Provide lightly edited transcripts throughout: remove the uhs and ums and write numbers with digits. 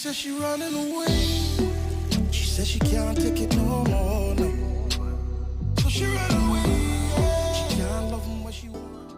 says she running away. She says she can't take it no more, no. So she ran away. Yeah. She can't love him what she wants.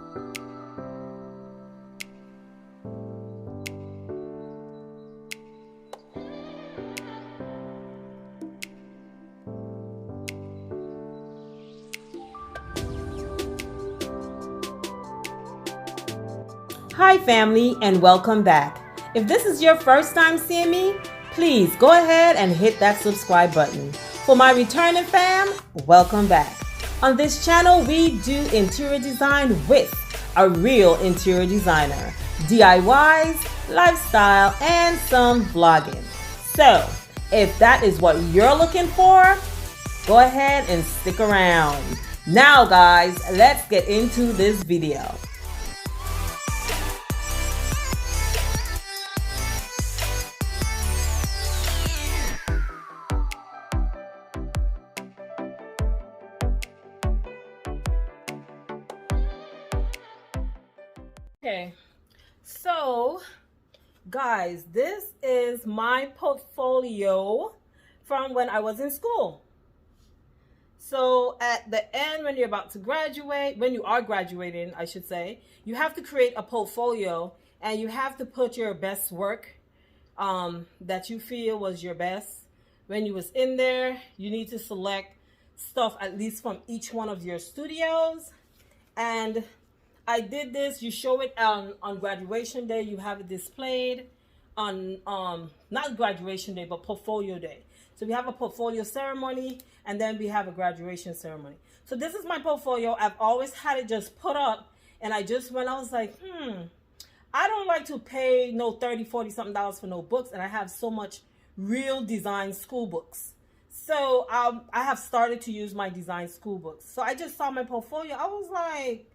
Hi family, and welcome back. If this is your first time seeing me, please go ahead and hit that subscribe button. For my returning fam, welcome back. On this channel, we do interior design with a real interior designer, DIYs, lifestyle, and some vlogging. So, if that is what you're looking for, go ahead and stick around. Now guys, let's get into this video. Okay, so guys, this is my portfolio from when I was in school. So at the end, when you're about to graduate, when you are graduating, I should say, you have to create a portfolio and you have to put your best work that you feel was your best. When you was in there, you need to select stuff at least from each one of your studios. And I did this. You show it on graduation day. You have it displayed on not graduation day, but portfolio day. So we have a portfolio ceremony, and then we have a graduation ceremony. So this is my portfolio. I've always had it just put up, and I was like, I don't like to pay no $30, $40 something for no books, and I have so much real design school books. So I have started to use my design school books. So I just saw my portfolio. I was like,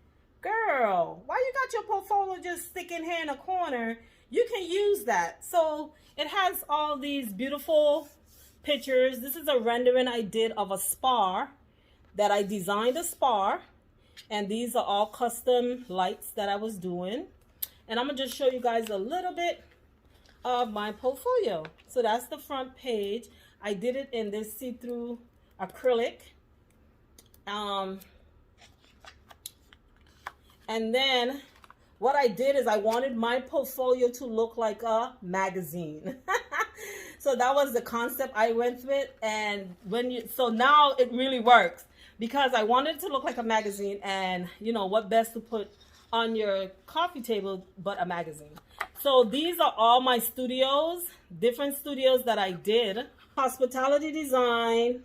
girl, why you got your portfolio just sticking here in a corner? You can use that. So it has all these beautiful pictures. This is a rendering I did of a spa, that I designed a spa. And these are all custom lights that I was doing. And I'm going to just show you guys a little bit of my portfolio. So that's the front page. I did it in this see-through acrylic. And then what I did is I wanted my portfolio to look like a magazine. So that was the concept I went with. And so now it really works, because I wanted it to look like a magazine, and you know what best to put on your coffee table but a magazine. So these are all my studios, different studios that I did. Hospitality design,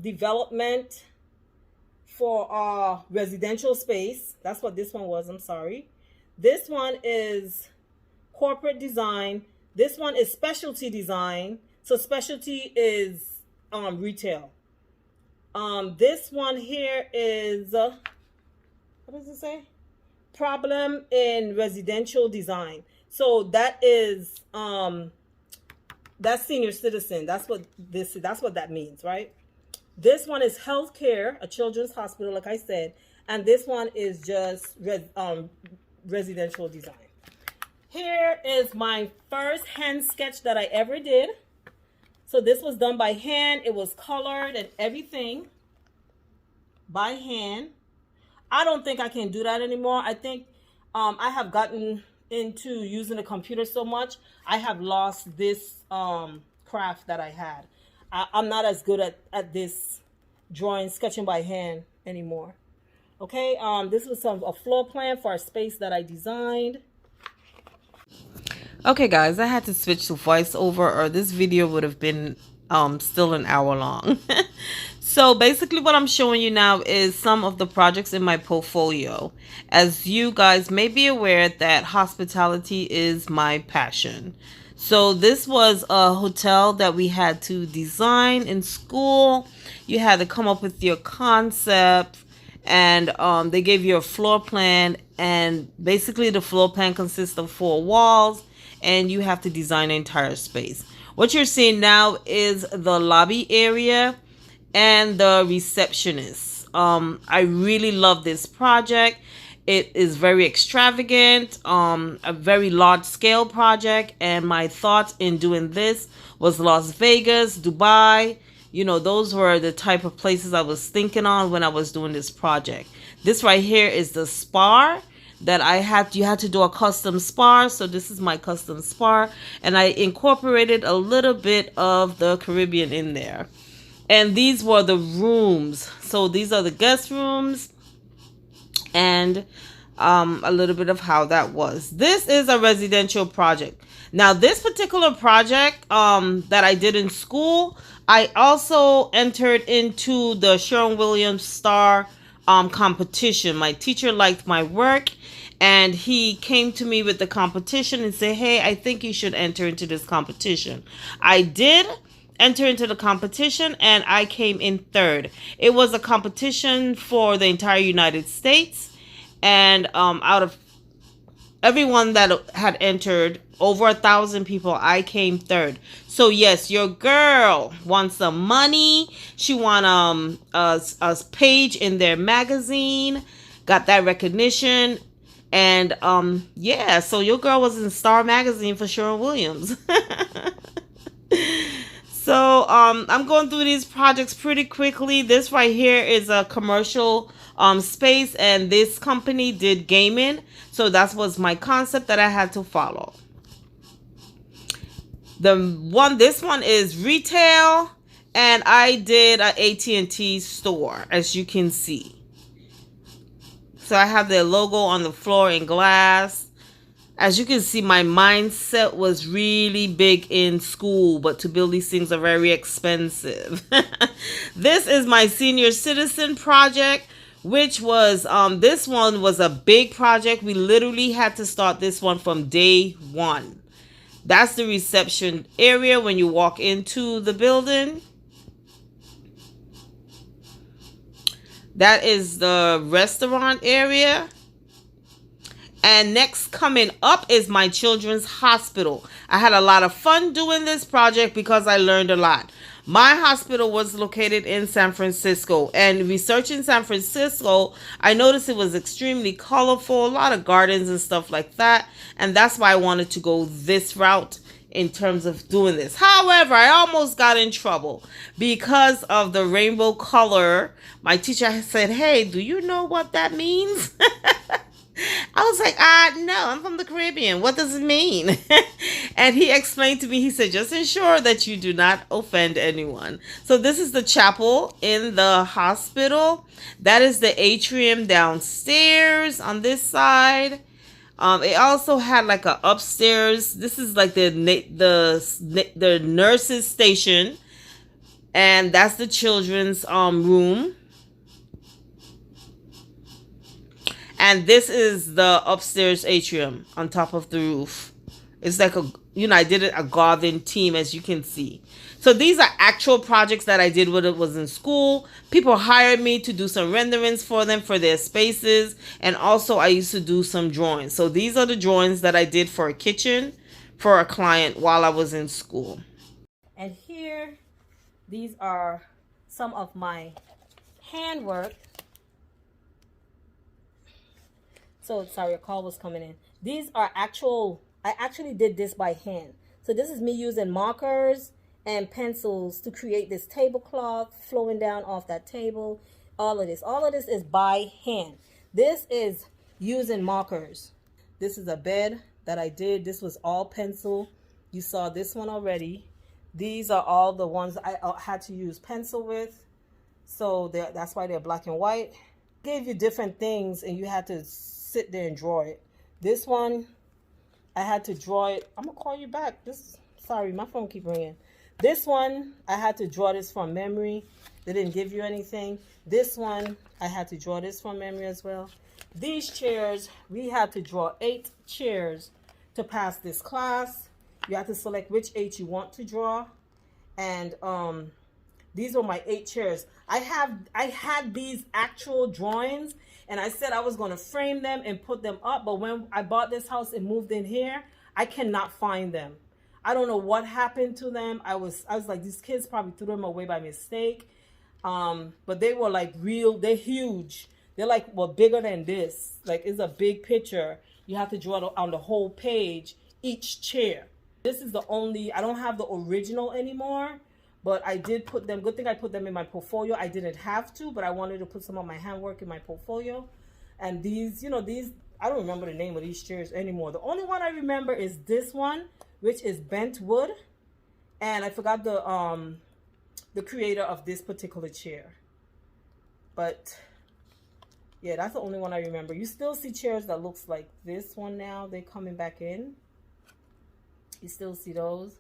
development for residential space. That's what this one was. I'm sorry. This one is corporate design. This one is specialty design. So specialty is retail. This one here is what does it say? Problem in residential design. So that is that's senior citizen. That's what that means, right? This one is healthcare, a children's hospital, like I said. And this one is just residential design. Here is my first hand sketch that I ever did. So this was done by hand. It was colored and everything by hand. I don't think I can do that anymore. I think I have gotten into using the computer so much, I have lost this craft that I had. I'm not as good at this drawing, sketching by hand anymore. Okay, this was a floor plan for a space that I designed. Okay guys, I had to switch to voiceover or this video would have been still an hour long. So basically what I'm showing you now is some of the projects in my portfolio. As you guys may be aware that hospitality is my passion. So this was a hotel that we had to design in school. You had to come up with your concept, and they gave you a floor plan, and basically the floor plan consists of 4 walls, and you have to design the entire space. What you're seeing now is the lobby area and the receptionist. I really love this project. It is very extravagant, a very large scale project. And my thoughts in doing this was Las Vegas, Dubai. You know, those were the type of places I was thinking on when I was doing this project. This right here is the spa that you had to do a custom spa. So this is my custom spa, and I incorporated a little bit of the Caribbean in there. And these were the rooms. So these are the guest rooms, and a little bit of how that was. This is a residential project. Now, this particular project that I did in school, I also entered into the Sherwin-Williams Star competition. My teacher liked my work, and he came to me with the competition and said, hey, I think you should enter into this competition. I did enter into the competition, and I came in third. It was a competition for the entire United States, and out of everyone that had entered, over 1,000 people, I came third. So yes, your girl won some money. She won a page in their magazine, got that recognition, and yeah, so your girl was in Star magazine for Sherwin-Williams. So I'm going through these projects pretty quickly. This right here is a commercial space, and this company did gaming. So that was my concept that I had to follow. This one is retail, and I did an AT&T store, as you can see. So I have their logo on the floor in glass. As you can see, my mindset was really big in school, but to build these things are very expensive. This is my senior citizen project, which was, this one was a big project. We literally had to start this one from day one. That's the reception area when you walk into the building. That is the restaurant area. And next coming up is my children's hospital. I had a lot of fun doing this project because I learned a lot. My hospital was located in San Francisco, and researching San Francisco, I noticed it was extremely colorful, a lot of gardens and stuff like that. And that's why I wanted to go this route in terms of doing this. However, I almost got in trouble because of the rainbow color. My teacher said, hey, do you know what that means? I was like, no, I'm from the Caribbean. What does it mean? And he explained to me, he said, just ensure that you do not offend anyone. So this is the chapel in the hospital. That is the atrium downstairs on this side. It also had like a upstairs. This is like the nurses station. And that's the children's room. And this is the upstairs atrium on top of the roof. It's like I did a garden team, as you can see. So these are actual projects that I did when it was in school. People hired me to do some renderings for them for their spaces. And also I used to do some drawings. So these are the drawings that I did for a kitchen for a client while I was in school. And here, these are some of my handwork. So sorry, a call was coming in. These are I actually did this by hand. So this is me using markers and pencils to create this tablecloth flowing down off that table. All of this is by hand. This is using markers. This is a bed that I did. This was all pencil. You saw this one already. These are all the ones I had to use pencil with. So that's why they're black and white. Gave you different things and you had to sit there and draw it. This one, I had to draw it. I'm gonna call you back. Sorry, my phone keep ringing. This one, I had to draw this from memory. They didn't give you anything. This one, I had to draw this from memory as well. These chairs, we had to draw 8 chairs to pass this class. You have to select which 8 you want to draw. And these were my 8 chairs. I had these actual drawings, and I said I was going to frame them and put them up. But when I bought this house and moved in here, I cannot find them. I don't know what happened to them. I was like, these kids probably threw them away by mistake. But they were like they're huge. They're like, well, bigger than this. Like, it's a big picture. You have to draw it on the whole page, each chair. This is the only, I don't have the original anymore, but I did put them, good thing I put them in my portfolio. I didn't have to, but I wanted to put some of my handwork in my portfolio. And these, you know, these, I don't remember the name of these chairs anymore. The only one I remember is this one, which is bent wood. And I forgot the creator of this particular chair. But yeah, that's the only one I remember. You still see chairs that looks like this one now. They're coming back in. You still see those.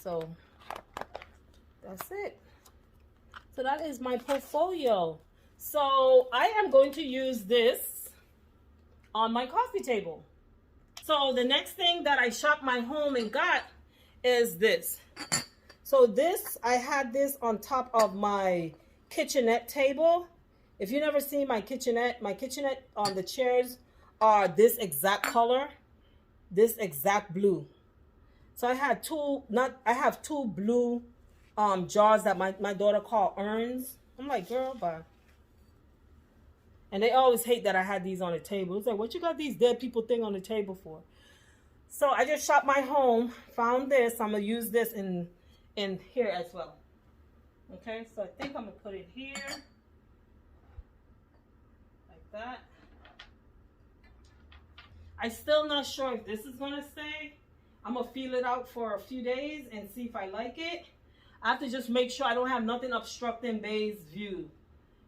So that's it. So that is my portfolio. So I am going to use this on my coffee table. So the next thing that I shopped my home and got is this. So this, I had this on top of my kitchenette table. If you never seen my kitchenette on the chairs are this exact color, this exact blue. So I had I have two blue jars that my daughter called urns. I'm like, girl, bye. And they always hate that I had these on the table. It's like, what you got these dead people thing on the table for? So I just shopped my home, found this. I'm gonna use this in here as well. Okay, so I think I'm gonna put it here, like that. I'm still not sure if this is gonna stay. I'm gonna feel it out for a few days and see if I like it. I have to just make sure I don't have nothing obstructing Bay's view,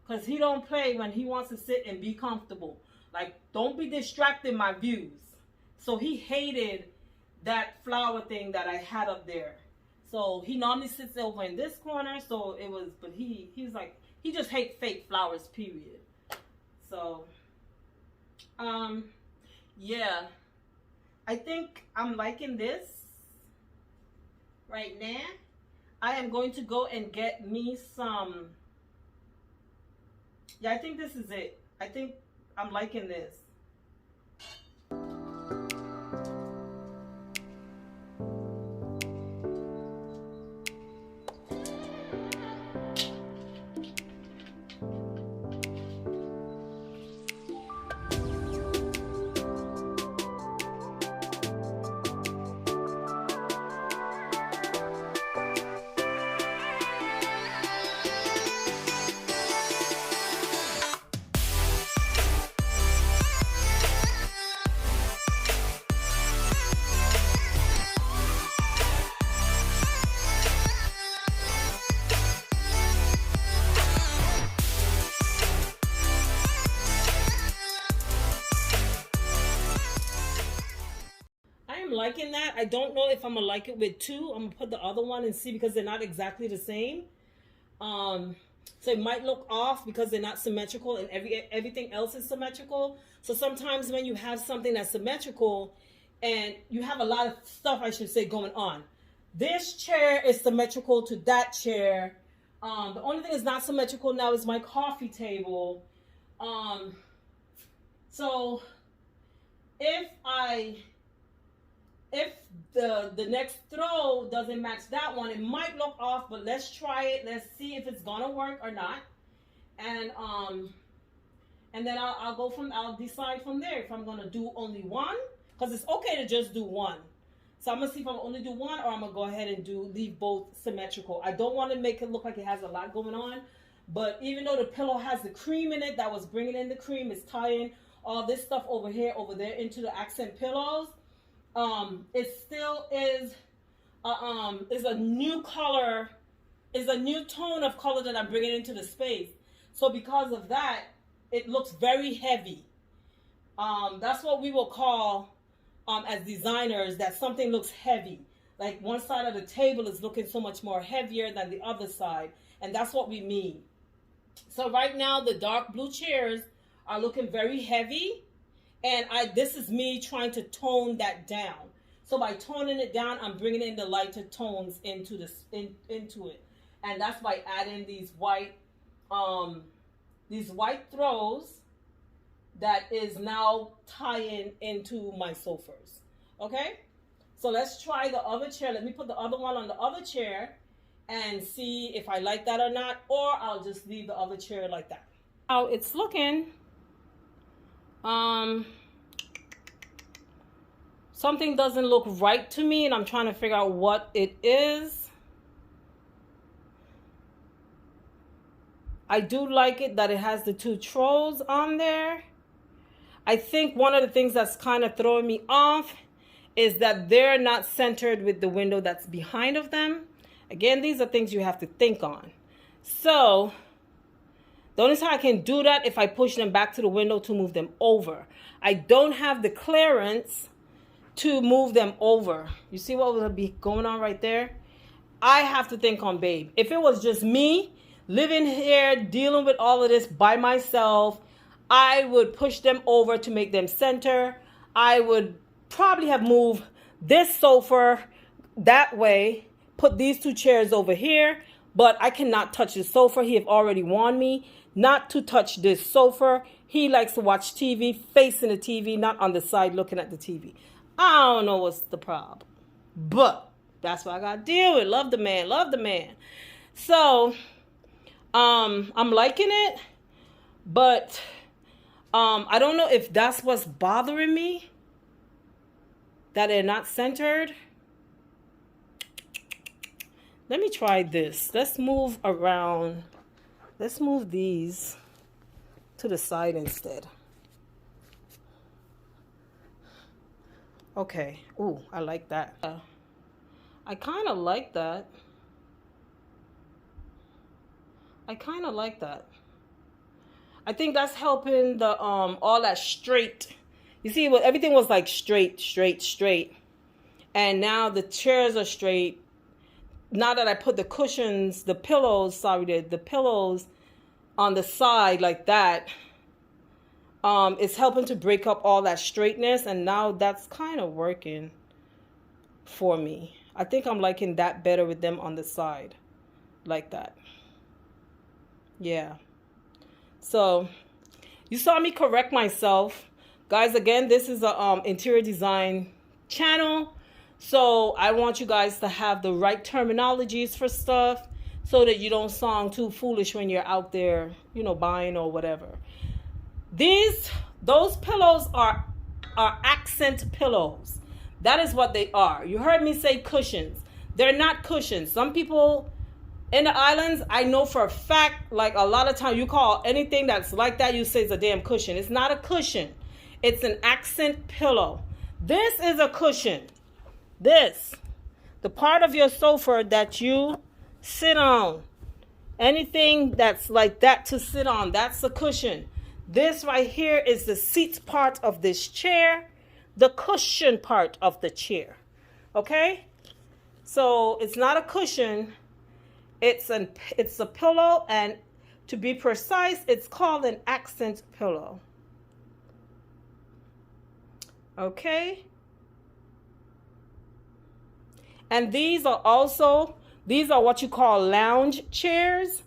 because he don't play when he wants to sit and be comfortable. Like, don't be distracting my views. So he hated that flower thing that I had up there. So he normally sits over in this corner. So it was, but he's like, he just hates fake flowers, period. So, yeah, I think I'm liking this right now. I am going to go and get me some. Yeah, I think this is it. I think I'm liking this. Liking that. I don't know if I'm gonna like it with two. I'm gonna put the other one and see, because they're not exactly the same. So it might look off because they're not symmetrical, and everything else is symmetrical. So sometimes when you have something that's symmetrical and you have a lot of stuff, I should say, going on. This chair is symmetrical to that chair. The only thing that's not symmetrical now is my coffee table. So if the next throw doesn't match that one, it might look off, but let's try it. Let's see if it's gonna work or not. And then I'll decide from there if I'm gonna do only one, because it's okay to just do one. So I'm gonna see if I'm only do one, or I'm gonna go ahead and leave both symmetrical. I don't want to make it look like it has a lot going on, but even though the pillow has the cream in it that was bringing in the cream, it's tying all this stuff over here, over there into the accent pillows. It still is a new color, is a new tone of color that I'm bringing into the space. So because of that, it looks very heavy. That's what we will call, as designers, that something looks heavy. Like one side of the table is looking so much more heavier than the other side. And that's what we mean. So right now, the dark blue chairs are looking very heavy. And this is me trying to tone that down. So by toning it down, I'm bringing in the lighter tones into it. And that's by adding these white throws that is now tying into my sofas. Okay? So let's try the other chair. Let me put the other one on the other chair and see if I like that or not, or I'll just leave the other chair like that. how it's looking. Something doesn't look right to me, and I'm trying to figure out what it is. I do like it that it has the 2 trolls on there. I think one of the things that's kind of throwing me off is that they're not centered with the window that's behind of them. Again, these are things you have to think on. So the only time I can do that if I push them back to the window to move them over. I don't have the clearance to move them over. You see what would be going on right there? I have to think on Babe. If it was just me living here dealing with all of this by myself, I would push them over to make them center. I would probably have moved this sofa that way, put these 2 chairs over here, but I cannot touch the sofa. He have already warned me not to touch this sofa. He likes to watch TV facing the TV, not on the side looking at the TV. I don't know what's the problem, but that's what I gotta deal with. Love the man, love the man. So I'm liking it, but I don't know if that's what's bothering me, that they're not centered. Let me try this. Let's move around. Let's move these to the side instead. Okay. Ooh, I like that. I kind of like that. I kind of like that. I think that's helping the all that straight. You see, well, everything was like straight, and now the chairs are straight. Now that I put the cushions, the pillows, the pillows on the side like that, it's helping to break up all that straightness, and now that's kind of working for me. I think I'm liking that better with them on the side like that. Yeah. So you saw me correct myself. Guys, again, this is a interior design channel. So I want you guys to have the right terminologies for stuff so that you don't sound too foolish when you're out there, you know, buying or whatever. Those pillows are accent pillows. That is what they are. You heard me say cushions. They're not cushions. Some people in the islands, I know for a fact, like a lot of times you call anything that's like that, you say it's a damn cushion. It's not a cushion. It's an accent pillow. This is a cushion. This, the part of your sofa that you sit on, anything that's like that to sit on, that's a cushion. This right here is the seat part of this chair, the cushion part of the chair. Okay? So it's not a cushion. It's a pillow, and to be precise, it's called an accent pillow. Okay? And these are what you call lounge chairs,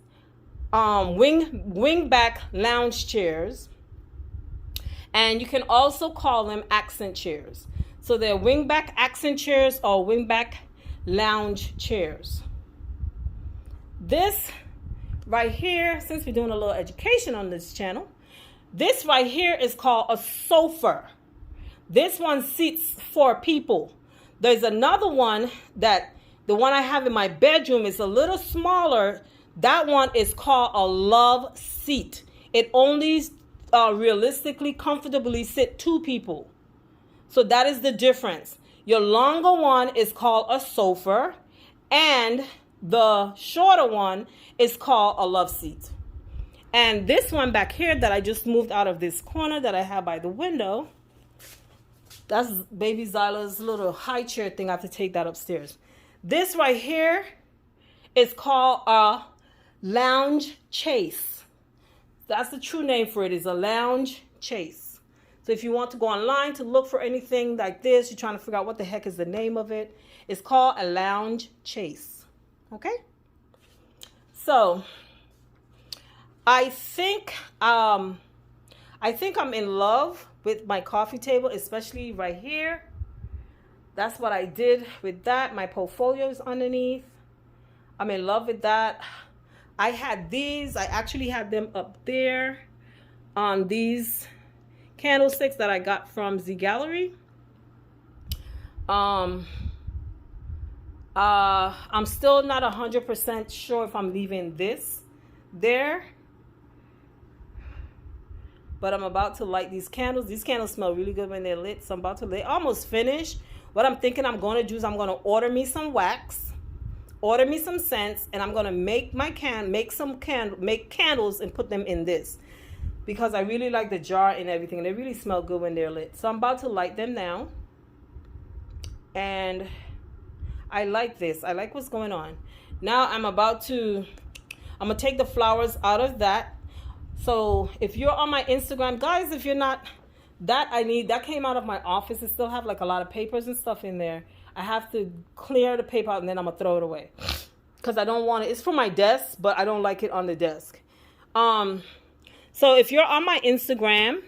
wing back lounge chairs. And you can also call them accent chairs. So they're wing back accent chairs or wing back lounge chairs. This right here, since we're doing a little education on this channel, this right here is called a sofa. This one seats 4 people. There's another one the one I have in my bedroom is a little smaller. That one is called a love seat. It only realistically, comfortably sit 2 people. So that is the difference. Your longer one is called a sofa, and the shorter one is called a love seat. And this one back here that I just moved out of this corner that I have by the window, that's baby Zyla's little high chair thing. I have to take that upstairs. This right here is called a lounge chase. That's the true name for it, is a lounge chase. So if you want to go online to look for anything like this, you're trying to figure out what the heck is the name of it, it's called a lounge chase. Okay? So I think I'm in love with my coffee table, especially right here. That's what I did with that. My portfolio is underneath. I'm in love with that. I had these. I actually had them up there. on these candlesticks that I got from Z Gallery. I'm still not 100% sure if I'm leaving this there, but I'm about to light these candles. These candles smell really good when they're lit, so I'm about to lit. Almost finished. What I'm thinking I'm going to do is I'm going to order me some wax, order me some scents, and I'm going to make make candles and put them in this, because I really like the jar and everything. They really smell good when they're lit. So I'm about to light them now. And I like this. I like what's going on. Now I'm going to take the flowers out of that. So if you're on my Instagram, guys, if you're not, that came out of my office. It still have like a lot of papers and stuff in there. I have to clear the paper out and then I'm gonna throw it away, because I don't want it. It's for my desk, but I don't like it on the desk. So if you're on my Instagram,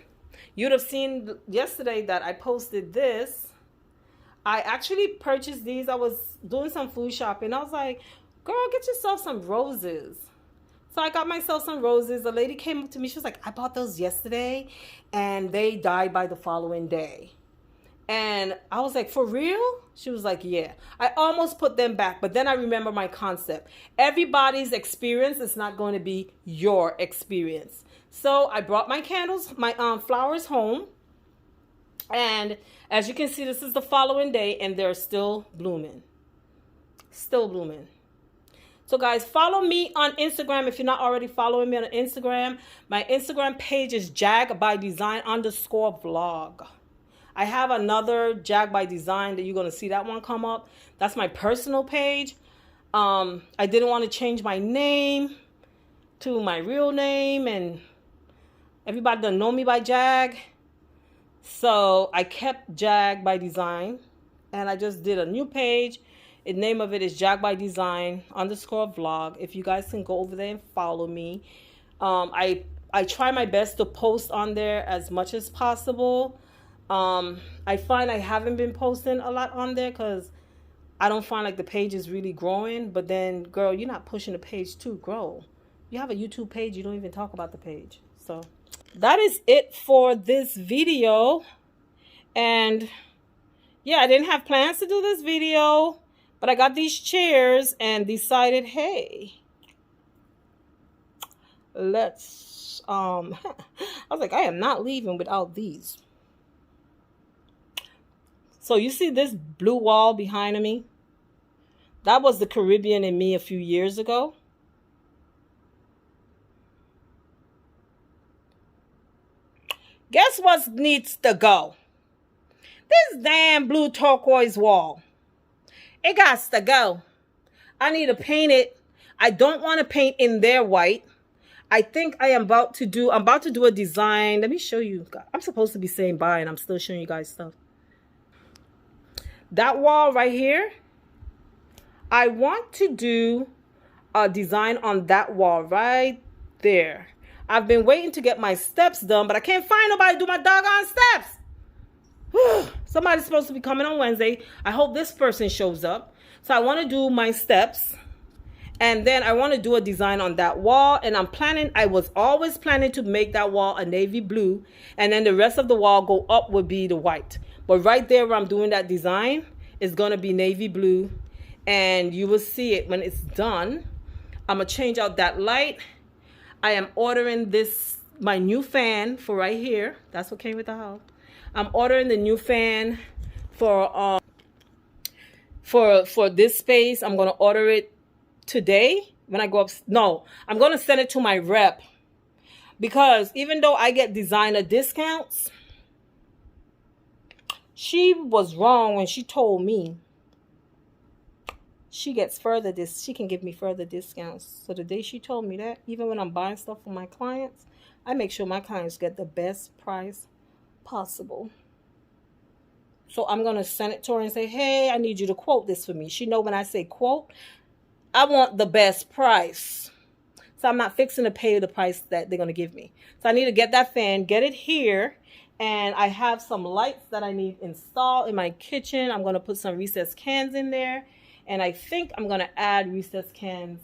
you'd have seen yesterday that I posted this. I actually purchased these. I was doing some food shopping. I was like, girl, get yourself some roses. So I got myself some roses. A lady came up to me. She was like, I bought those yesterday and they died by the following day. And I was like, for real? She was like, yeah. I almost put them back, but then I remember my concept. Everybody's experience is not going to be your experience. So I brought my candles, my flowers home. And as you can see, this is the following day and they're still blooming. Still blooming. So guys, follow me on Instagram if you're not already following me on Instagram. My Instagram page is jag_by_design_vlog. I have another Jag by Design that you're going to see that one come up. That's my personal page. I didn't want to change my name to my real name, and everybody doesn't know me by Jag. So I kept Jag by Design, and I just did a new page. The name of it is Jag by Design_vlog. If you guys can go over there and follow me. I try my best to post on there as much as possible. I find I haven't been posting a lot on there because I don't find like the page is really growing. But then, girl, you're not pushing the page to grow. You have a YouTube page, you don't even talk about the page. So that is it for this video. And yeah, I didn't have plans to do this video, but I got these chairs and decided, hey, let's I was like, I am not leaving without these. So you see this blue wall behind me? That was the Caribbean in me a few years ago. Guess what needs to go? This damn blue turquoise wall. It got to go. I need to paint it. I don't want to paint in their white. I think I'm about to do a design. Let me show you. I'm supposed to be saying bye and I'm still showing you guys stuff. That wall right here, I want to do a design on that wall right there. I've been waiting to get my steps done, but I can't find nobody to do my doggone steps. Somebody's supposed to be coming on Wednesday. I hope this person shows up. So I want to do my steps. And then I want to do a design on that wall. And I was always planning to make that wall a navy blue. And then the rest of the wall go up would be the white. But right there where I'm doing that design is going to be navy blue. And you will see it when it's done. I'm going to change out that light. I am ordering my new fan for right here. That's what came with the house. I'm ordering the new fan for this space. I'm going to order it today when I go up. No, I'm going to send it to my rep. Because even though I get designer discounts, she was wrong when she told me she can give me further discounts. So the day she told me that, even when I'm buying stuff for my clients, I make sure my clients get the best price possible. So I'm going to send it to her and say, hey, I need you to quote this for me. She know when I say quote, I want the best price. So I'm not fixing to pay the price that they're going to give me. So I need to get that fan, get it here. And I have some lights that I need installed in my kitchen. I'm going to put some recessed cans in there. And I think I'm going to add recessed cans.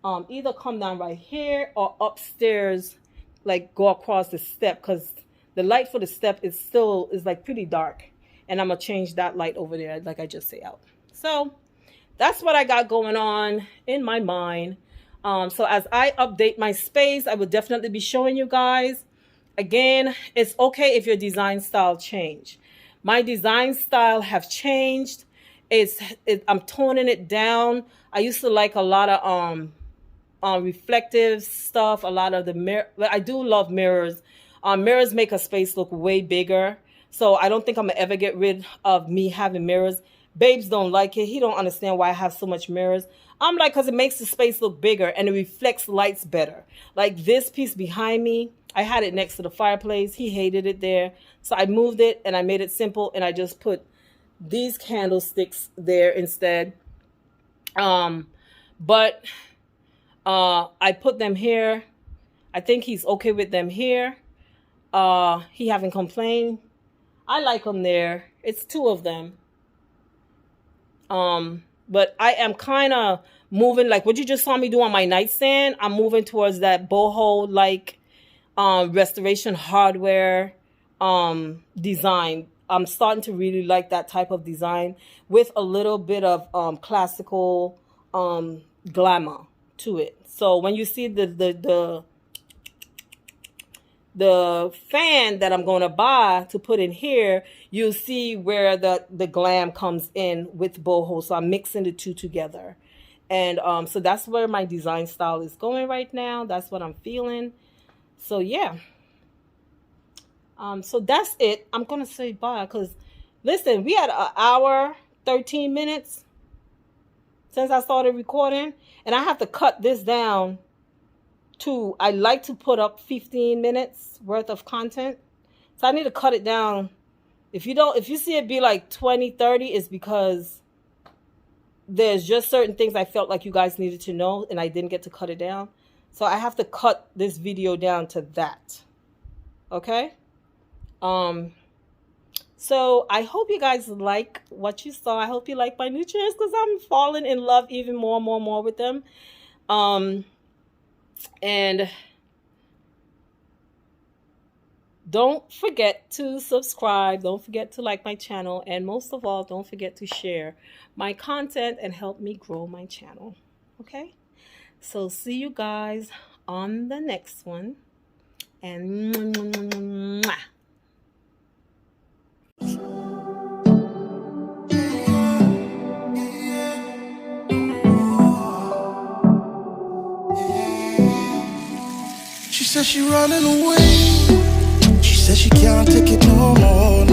Either come down right here or upstairs, like go across the step, because the light for the step is like pretty dark, and I'm gonna change that light over there, like I just say out. So that's what I got going on in my mind. So as I update my space, I will definitely be showing you guys. Again, it's okay if your design style change. My design style have changed. I'm toning it down. I used to like a lot of reflective stuff, a lot of the mirror. I do love mirrors. Mirrors make a space look way bigger. So I don't think I'm gonna ever get rid of me having mirrors. Babes don't like it. He don't understand why I have so much mirrors. I'm like, because it makes the space look bigger and it reflects lights better. Like this piece behind me, I had it next to the fireplace. He hated it there. So I moved it and I made it simple, and I just put these candlesticks there instead. But I put them here. I think he's okay with them here. He haven't complained. I like them there. It's 2 of them. But I am kind of moving, like what you just saw me do on my nightstand. I'm moving towards that boho like restoration hardware design. I'm starting to really like that type of design with a little bit of classical glamour to it. So when you see the fan that I'm going to buy to put in here, you'll see where the glam comes in with boho. So I'm mixing the 2 together. And so that's where my design style is going right now. That's what I'm feeling. So yeah. So that's it. I'm going to say bye, because listen, we had an hour, 13 minutes since I started recording, and I have to cut this down to, I like to put up 15 minutes worth of content. So I need to cut it down. If you see it be like 20, 30, it's because there's just certain things I felt like you guys needed to know and I didn't get to cut it down. So I have to cut this video down to that. Okay? So I hope you guys like what you saw. I hope you like my new chairs, because I'm falling in love even more and more and more with them. And don't forget to subscribe. Don't forget to like my channel. And most of all, don't forget to share my content and help me grow my channel. Okay? So see you guys on the next one. And mwah. She said she running away. She said she can't take it no more.